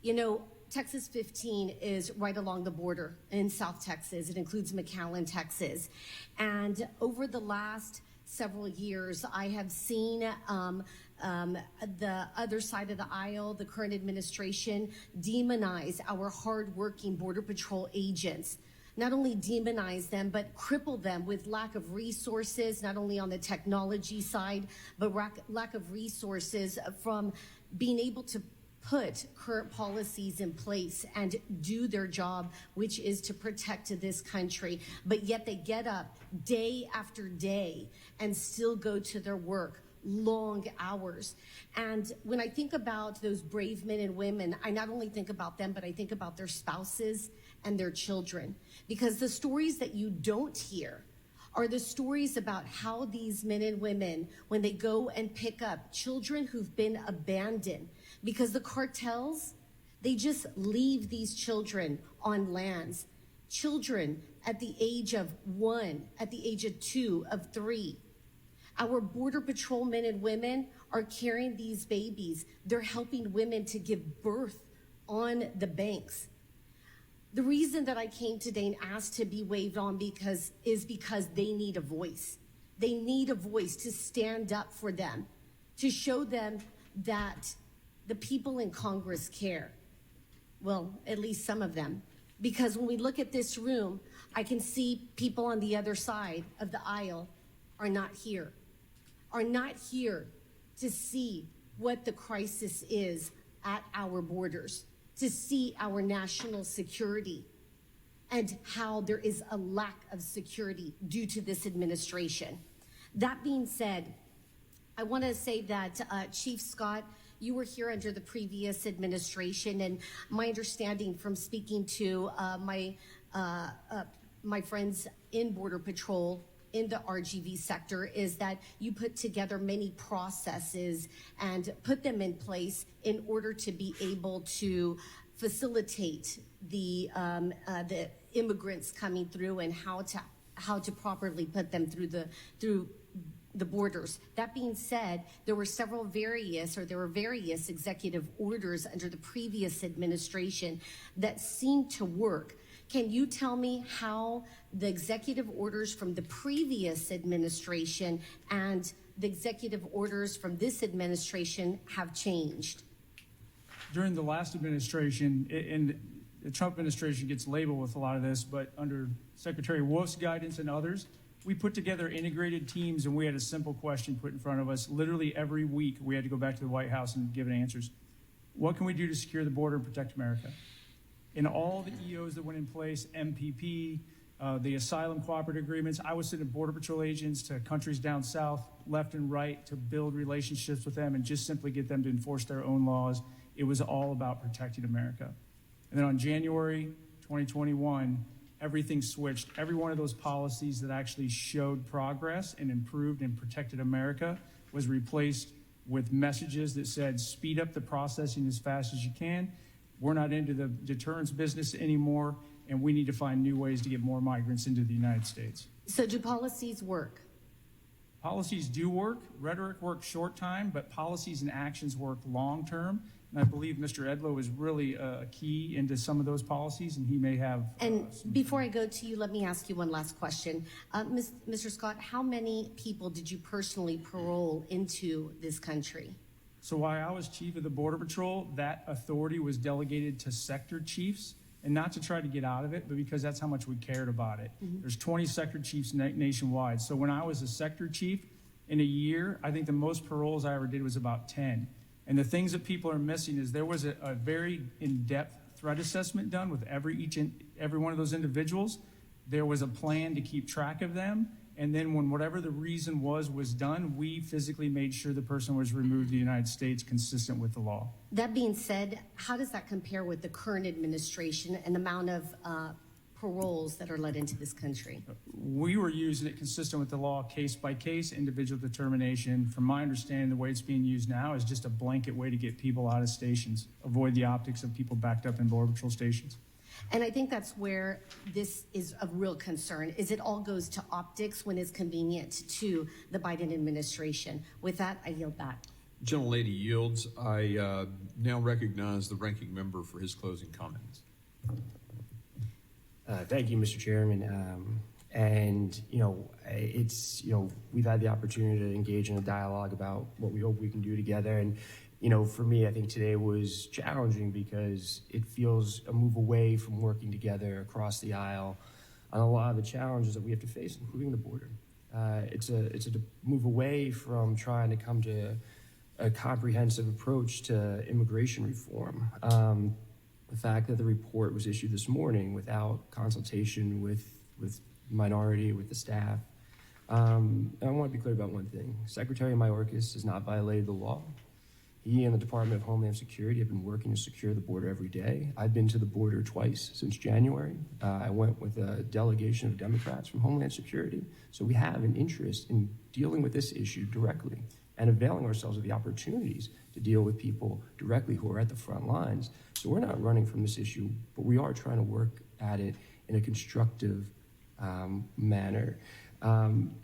You know, Texas 15 is right along the border in South Texas. It includes McAllen, Texas. And over the last several years, I have seen the other side of the aisle, the current administration, demonize our hardworking Border Patrol agents. Not only demonize them, but cripple them with lack of resources, not only on the technology side, but lack of resources from being able to put current policies in place and do their job, which is to protect this country. But yet they get up day after day and still go to their work, long hours. And when I think about those brave men and women, I not only think about them, but I think about their spouses and their children. Because the stories that you don't hear are the stories about how these men and women, when they go and pick up children who've been abandoned, because the cartels, they just leave these children on lands. Children at the age of 1, at the age of 2, of 3. Our Border Patrol men and women are carrying these babies. They're helping women to give birth on the banks. The reason that I came today and asked to be waived on is because they need a voice. They need a voice to stand up for them, to show them that the people in Congress care. Well, at least some of them. Because when we look at this room, I can see people on the other side of the aisle are not here to see what the crisis is at our borders, to see our national security and how there is a lack of security due to this administration. That being said, I want to say that Chief Scott, you were here under the previous administration, and my understanding from speaking to my friends in Border Patrol in the RGV sector is that you put together many processes and put them in place in order to be able to facilitate the immigrants coming through and how to properly put them through the borders. That being said, there were various executive orders under the previous administration that seemed to work. Can you tell me how the executive orders from the previous administration and the executive orders from this administration have changed? During the last administration, and the Trump administration gets labeled with a lot of this, but under Secretary Wolf's guidance and others, we put together integrated teams, and we had a simple question put in front of us. Literally every week, we had to go back to the White House and give answers. What can we do to secure the border and protect America? In all the EOs that went in place, MPP, the asylum cooperative agreements, I was sending Border Patrol agents to countries down south, left and right, to build relationships with them and just simply get them to enforce their own laws. It was all about protecting America. And then on January 2021, everything switched. Every one of those policies that actually showed progress and improved and protected America was replaced with messages that said, speed up the processing as fast as you can. We're not into the deterrence business anymore, and we need to find new ways to get more migrants into the United States. So do policies work? Policies do work. Rhetoric works short time, but policies and actions work long term. And I believe Mr. Edlow is really a key into some of those policies, and he may have. And before I go to you, let me ask you one last question. Mr. Scott, how many people did you personally parole into this country? So while I was chief of the Border Patrol, that authority was delegated to sector chiefs, and not to try to get out of it, but because that's how much we cared about it. Mm-hmm. There's 20 sector chiefs nationwide. So when I was a sector chief, in a year, I think the most paroles I ever did was about 10. And the things that people are missing is there was a very in-depth threat assessment done with every one of those individuals. There was a plan to keep track of them. And then when whatever the reason was done, we physically made sure the person was removed to the United States consistent with the law. That being said, how does that compare with the current administration and the amount of paroles that are let into this country? We were using it consistent with the law, case by case, individual determination. From my understanding, the way it's being used now is just a blanket way to get people out of stations, avoid the optics of people backed up in Border Patrol stations. And I think that's where this is of real concern, is it all goes to optics when it's convenient to the Biden administration. With that, I yield back. Gentlelady yields. I now recognize the ranking member for his closing comments. Thank you, Mr. Chairman. We've had the opportunity to engage in a dialogue about what we hope we can do together. And, for me, I think today was challenging because it feels a move away from working together across the aisle on a lot of the challenges that we have to face, including the border. It's a move away from trying to come to a comprehensive approach to immigration reform. The fact that the report was issued this morning without consultation with minority, with the staff. And I want to be clear about one thing. Secretary Mayorkas has not violated the law. He and the Department of Homeland Security have been working to secure the border every day. I've been to the border twice since January. I went with a delegation of Democrats from Homeland Security. So we have an interest in dealing with this issue directly and availing ourselves of the opportunities to deal with people directly who are at the front lines. So we're not running from this issue, but we are trying to work at it in a constructive manner.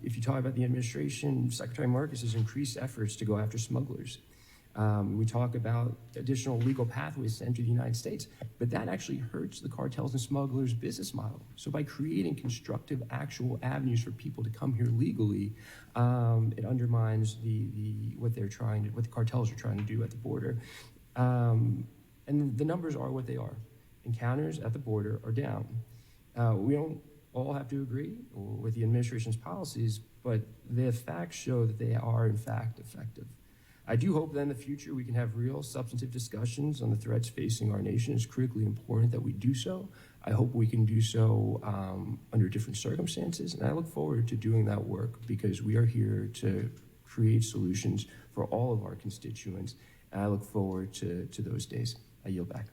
If you talk about the administration, Secretary Mayorkas has increased efforts to go after smugglers. We talk about additional legal pathways to enter the United States, but that actually hurts the cartels and smugglers' business model. So by creating constructive, actual avenues for people to come here legally, it undermines what the cartels are trying to do at the border. And the numbers are what they are. Encounters at the border are down. We don't all have to agree with the administration's policies, but the facts show that they are, in fact, effective. I do hope that in the future we can have real substantive discussions on the threats facing our nation. It's critically important that we do so. I hope we can do so under different circumstances, and I look forward to doing that work because we are here to create solutions for all of our constituents, and I look forward to those days. I yield back.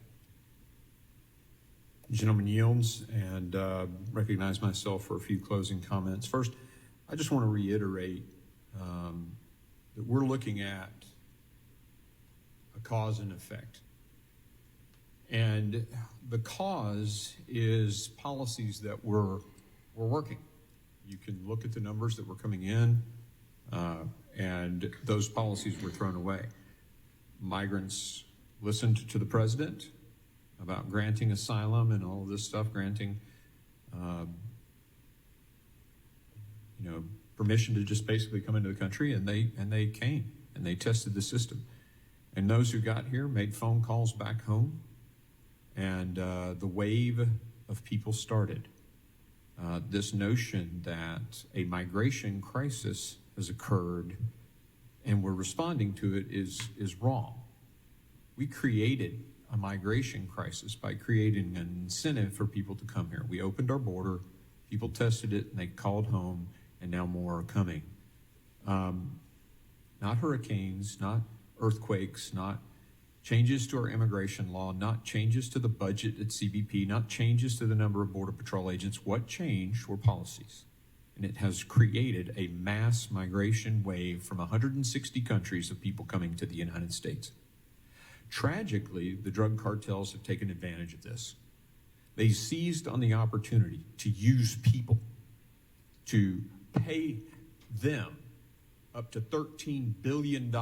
Gentleman yields, and recognize myself for a few closing comments. First, I just want to reiterate that we're looking at a cause and effect. And the cause is policies that we're working. You can look at the numbers that were coming in, and those policies were thrown away. Migrants listened to the president about granting asylum and all of this stuff, granting permission to just basically come into the country, and they came and they tested the system. And those who got here made phone calls back home, and the wave of people started. This notion that a migration crisis has occurred and we're responding to it is wrong. We created a migration crisis by creating an incentive for people to come here. We opened our border, people tested it, and they called home, and now more are coming. Not hurricanes, not earthquakes, not changes to our immigration law, not changes to the budget at CBP, not changes to the number of Border Patrol agents. What changed were policies. And it has created a mass migration wave from 160 countries of people coming to the United States. Tragically, the drug cartels have taken advantage of this. They seized on the opportunity to use people, to pay them up to $13 billion,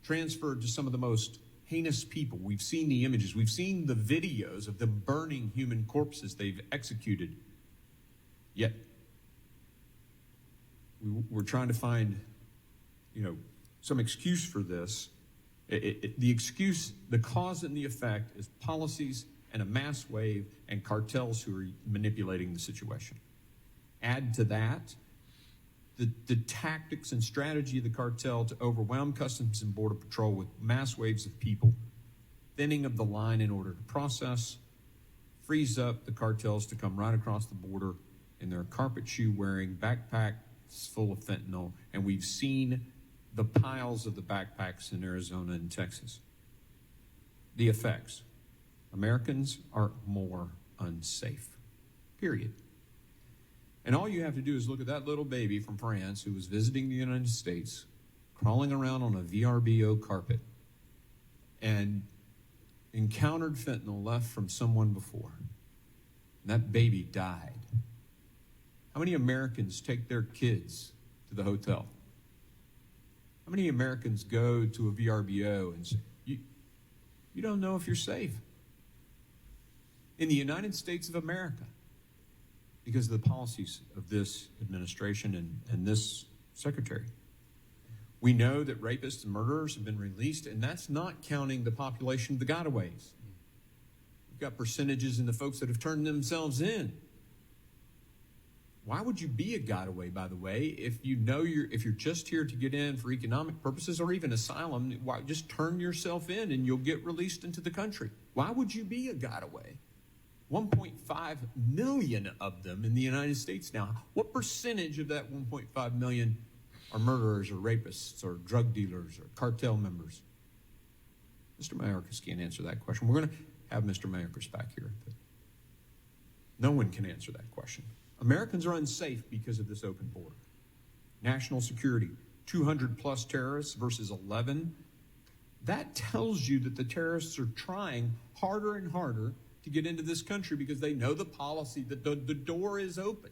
transferred to some of the most heinous people. We've seen the images. We've seen the videos of them burning human corpses they've executed. Yet, we're trying to find, some excuse for this. The excuse, the cause and the effect is policies and a mass wave and cartels who are manipulating the situation. Add to that the tactics and strategy of the cartel to overwhelm Customs and Border Patrol with mass waves of people, thinning of the line in order to process, frees up the cartels to come right across the border in their carpet shoe wearing backpacks full of fentanyl, and we've seen the piles of the backpacks in Arizona and Texas. The effects. Americans are more unsafe, period. And all you have to do is look at that little baby from France who was visiting the United States, crawling around on a VRBO carpet, and encountered fentanyl left from someone before. And that baby died. How many Americans take their kids to the hotel How many Americans go to a VRBO and say, you don't know if you're safe in the United States of America because of the policies of this administration and this secretary? We know that rapists and murderers have been released, and that's not counting the population of the gotaways. We've got percentages in the folks that have turned themselves in. Why would you be a gotaway, by the way, if you know if you're just here to get in for economic purposes or even asylum? Why just turn yourself in and you'll get released into the country? Why would you be a gotaway? 1.5 million of them in the United States now. What percentage of that 1.5 million are murderers or rapists or drug dealers or cartel members? Mr. Mayorkas can't answer that question. We're going to have Mr. Mayorkas back here. But no one can answer that question. Americans are unsafe because of this open border. National security, 200 plus terrorists versus 11. That tells you that the terrorists are trying harder and harder to get into this country because they know the policy, that the door is open.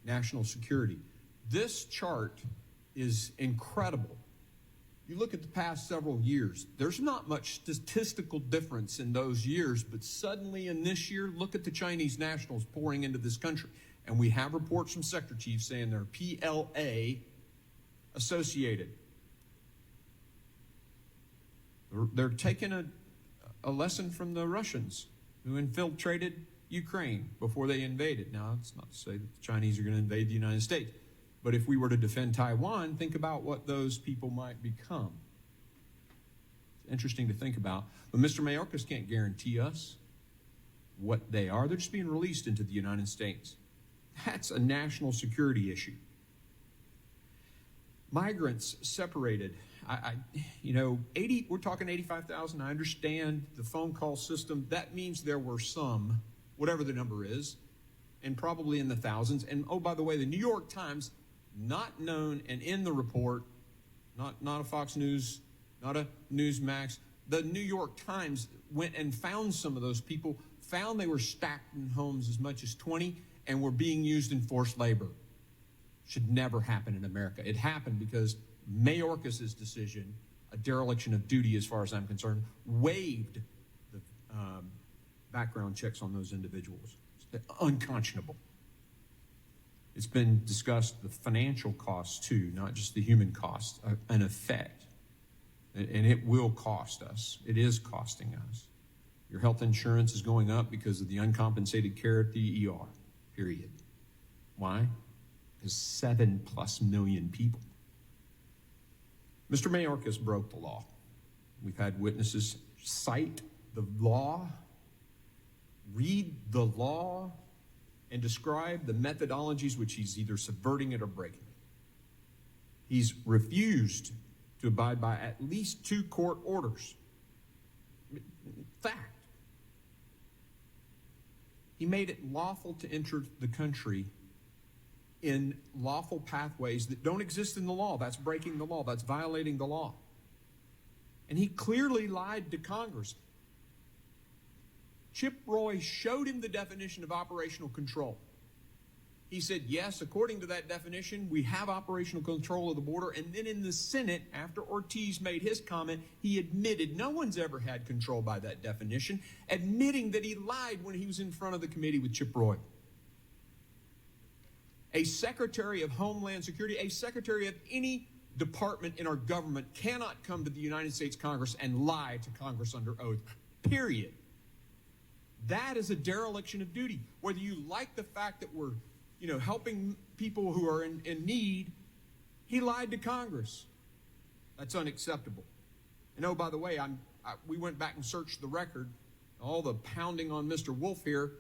National security. This chart is incredible. You look at the past several years, there's not much statistical difference in those years, but suddenly in this year, look at the Chinese nationals pouring into this country. And we have reports from sector chiefs saying they're PLA associated. They're taking a lesson from the Russians who infiltrated Ukraine before they invaded. Now, it's not to say that the Chinese are going to invade the United States. But if we were to defend Taiwan, think about what those people might become. It's interesting to think about. But Mr. Mayorkas can't guarantee us what they are. They're just being released into the United States. That's a national security issue. Migrants separated. We're talking 85,000. I understand the phone call system. That means there were some, whatever the number is, and probably in the thousands. And oh, by the way, the New York Times, not known and in the report, not a Fox News, not a Newsmax, the New York Times went and found some of those people, found they were stacked in homes as much as 20 and were being used in forced labor. Should never happen in America. It happened because Mayorkas' decision, a dereliction of duty as far as I'm concerned, waived the background checks on those individuals. It's unconscionable. It's been discussed, the financial costs too, not just the human cost, an effect. And it will cost us. It is costing us. Your health insurance is going up because of the uncompensated care at the ER, period. Why? Because 7+ million people. Mr. Mayorkas broke the law. We've had witnesses cite the law, read the law, and describe the methodologies which he's either subverting it or breaking it. He's refused to abide by at least 2 court orders. Fact. He made it lawful to enter the country in lawful pathways that don't exist in the law. That's breaking the law. That's violating the law. And he clearly lied to Congress. Chip Roy showed him the definition of operational control. He said, yes, according to that definition, we have operational control of the border. And then in the Senate, after Ortiz made his comment, he admitted no one's ever had control by that definition, admitting that he lied when he was in front of the committee with Chip Roy. A Secretary of Homeland Security, a Secretary of any department in our government cannot come to the United States Congress and lie to Congress under oath, period. That is a dereliction of duty. Whether you like the fact that we're, helping people who are in need, he lied to Congress. That's unacceptable. And oh, by the way, we went back and searched the record, all the pounding on Mr. Wolf here,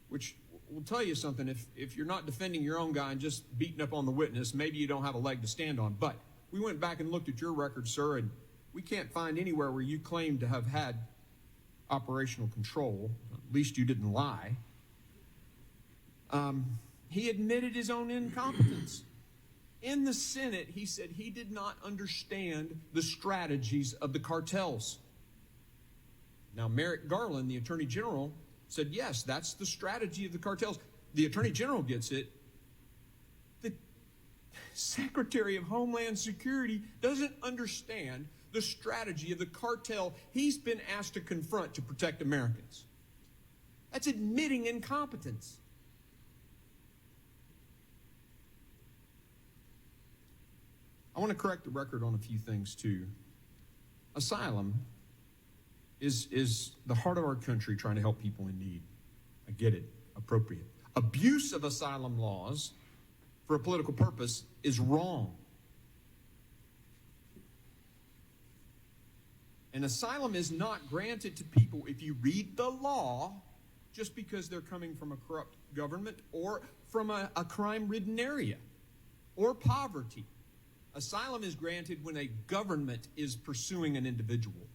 which will tell you something. If you're not defending your own guy and just beating up on the witness, maybe you don't have a leg to stand on. But we went back and looked at your record, sir, and we can't find anywhere where you claim to have had operational control. At least you didn't lie. He admitted his own incompetence. In the Senate, he said he did not understand the strategies of the cartels. Now, Merrick Garland, the Attorney General, said, yes, that's the strategy of the cartels. The Attorney General gets it. Secretary of Homeland Security doesn't understand the strategy of the cartel he's been asked to confront to protect Americans. That's admitting incompetence. I want to correct the record on a few things, too. Asylum is the heart of our country trying to help people in need. I get it. Appropriate. Abuse of asylum laws for a political purpose is wrong. And asylum is not granted to people, if you read the law, just because they're coming from a corrupt government or from a crime-ridden area or poverty. Asylum is granted when a government is pursuing an individual.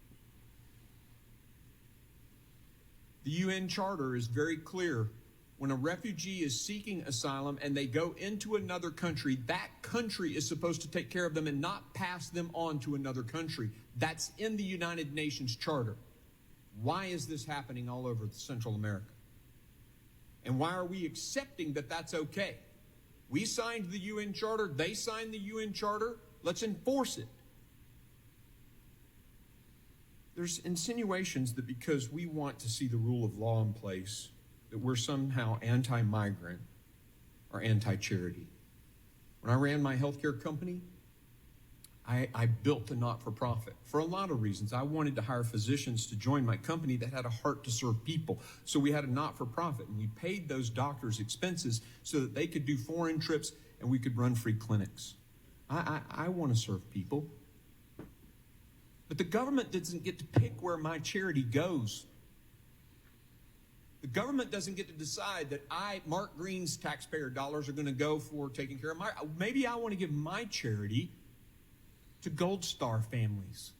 The UN Charter is very clear. When a refugee is seeking asylum and they go into another country, that country is supposed to take care of them and not pass them on to another country. That's in the United Nations Charter. Why is this happening all over Central America? And why are we accepting that that's okay? We signed the UN Charter. They signed the UN Charter. Let's enforce it. There's insinuations that because we want to see the rule of law in place, that we're somehow anti-migrant or anti-charity. When I ran my healthcare company, I built a not-for-profit for a lot of reasons. I wanted to hire physicians to join my company that had a heart to serve people. So we had a not-for-profit, and we paid those doctors expenses so that they could do foreign trips and we could run free clinics. I want to serve people. But the government doesn't get to pick where my charity goes. The government doesn't get to decide that Mark Green's taxpayer dollars are going to go for taking care of maybe I want to give my charity to Gold Star families.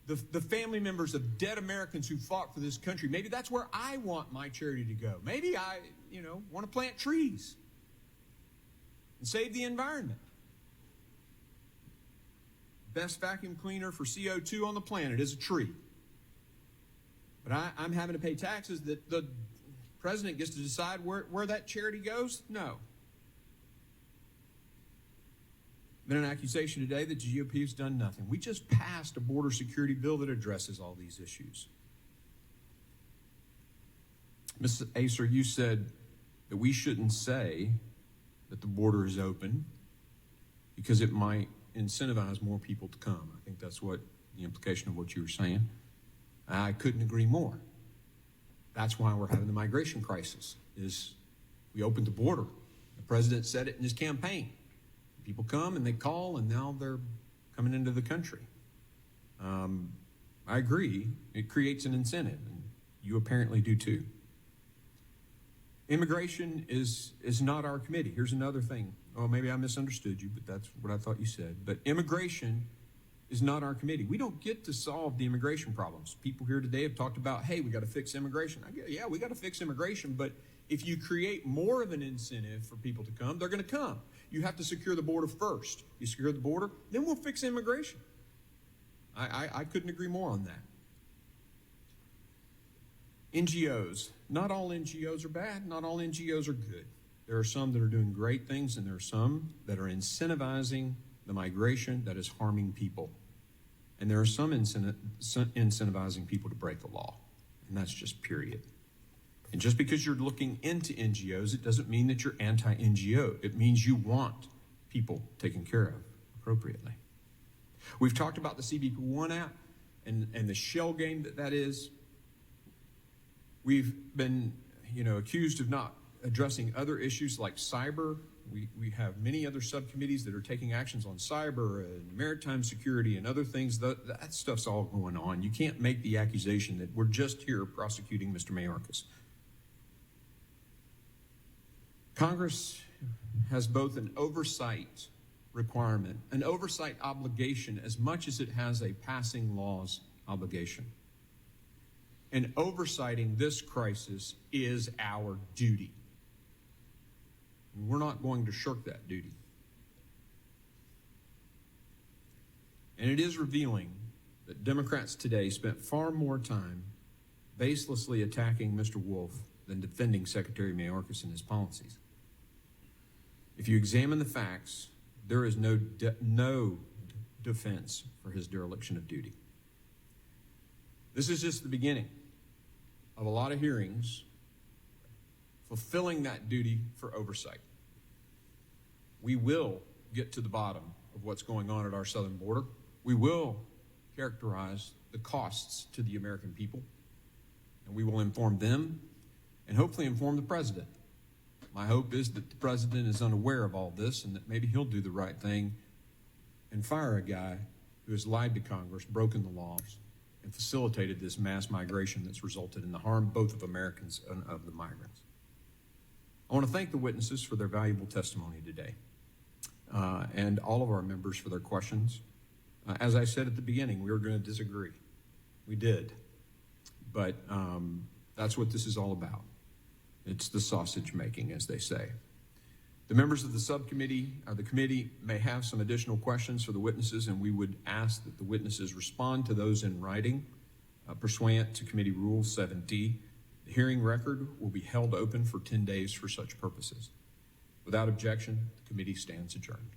The family members of dead Americans who fought for this country. Maybe that's where I want my charity to go. Maybe I, want to plant trees and save the environment. Best vacuum cleaner for CO2 on the planet is a tree. But I'm having to pay taxes that the president gets to decide where that charity goes? No. Been an accusation today that the GOP has done nothing. We just passed a border security bill that addresses all these issues. Ms. Acer, you said that we shouldn't say that the border is open because it might incentivize more people to come. I think that's what the implication of what you were saying. I couldn't agree more. That's why we're having the migration crisis, is we opened the border. The president said it in his campaign. People come and they call, and now they're coming into the country. I agree. It creates an incentive, and you apparently do too. Immigration is not our committee. Here's another thing. Oh, maybe I misunderstood you, but that's what I thought you said. But immigration is not our committee. We don't get to solve the immigration problems. People here today have talked about, hey, we got to fix immigration. Yeah, we got to fix immigration, but if you create more of an incentive for people to come, they're going to come. You have to secure the border first. You secure the border, then we'll fix immigration. I couldn't agree more on that. NGOs. Not all NGOs are bad. Not all NGOs are good. There are some that are doing great things, and there are some that are incentivizing the migration that is harming people. And there are some incentivizing people to break the law. And that's just period. And just because you're looking into NGOs, it doesn't mean that you're anti-NGO. It means you want people taken care of appropriately. We've talked about the CBP1 app and the shell game that is. We've been, accused of not addressing other issues like cyber. We have many other subcommittees that are taking actions on cyber and maritime security and other things. That stuff's all going on. You can't make the accusation that we're just here prosecuting Mr. Mayorkas. Congress has both an oversight requirement, an oversight obligation, as much as it has a passing laws obligation. And oversighting this crisis is our duty. We're not going to shirk that duty. And it is revealing that Democrats today spent far more time baselessly attacking Mr. Wolf than defending Secretary Mayorkas and his policies. If you examine the facts, there is no defense for his dereliction of duty. This is just the beginning of a lot of hearings fulfilling that duty for oversight. We will get to the bottom of what's going on at our southern border. We will characterize the costs to the American people, and we will inform them and hopefully inform the president. My hope is that the president is unaware of all this and that maybe he'll do the right thing and fire a guy who has lied to Congress, broken the laws, and facilitated this mass migration that's resulted in the harm both of Americans and of the migrants. I want to thank the witnesses for their valuable testimony today, and all of our members for their questions. As I said at the beginning, we were going to disagree. We did. But that's what this is all about. It's the sausage making, as they say. The members of the subcommittee, the committee, may have some additional questions for the witnesses, and we would ask that the witnesses respond to those in writing, pursuant to Committee Rule 7D. The hearing record will be held open for 10 days for such purposes. Without objection, the committee stands adjourned.